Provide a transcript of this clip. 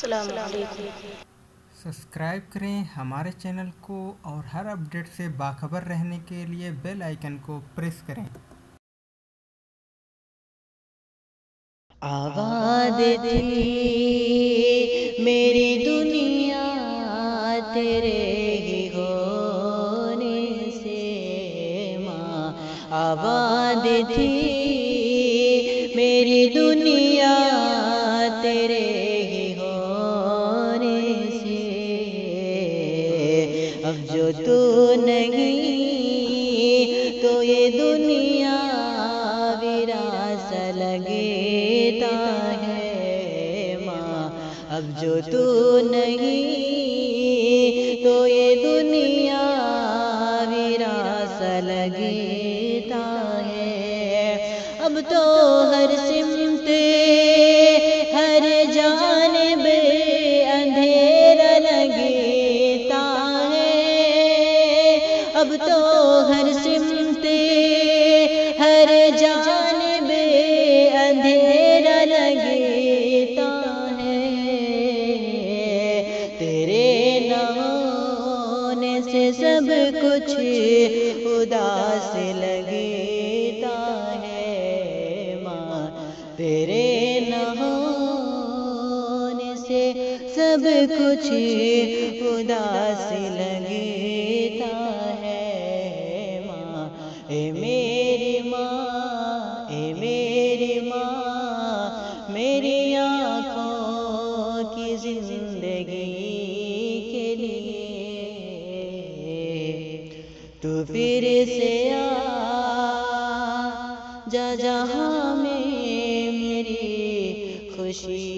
السلام علیکم۔ سبسکرائب کریں ہمارے چینل کو اور ہر اپڈیٹ سے باخبر رہنے کے لیے بیل آئیکن کو پریس کریں۔ آباد تھی میری دنیا تیرے ہی ہونے سے ماں، آباد تھی میری دنیا تیرے ہی ہونے سے، اب جو تو نہیں تو یہ دنیا ویراس لگتا ہے ماں، اب جو تو نہیں تو یہ دنیا ویراس لگتا ہے، اب تو ہر سمت ہر جانب اندھیرا لگتا ہے، اب تو ہر سمت ہر جانب اندھیرا لگتا ہے، تیرے نہ ہونے سے سب کچھ اداس لگتا ہے ماں، تیرے نہ ہونے سے سب کچھ اداس لگتا ہے ماں، اے میری ماں، اے میری ماں، میری آنکھوں کی زندگی کے لیے تو پھر سے آ جا جہاں میں میری خوشی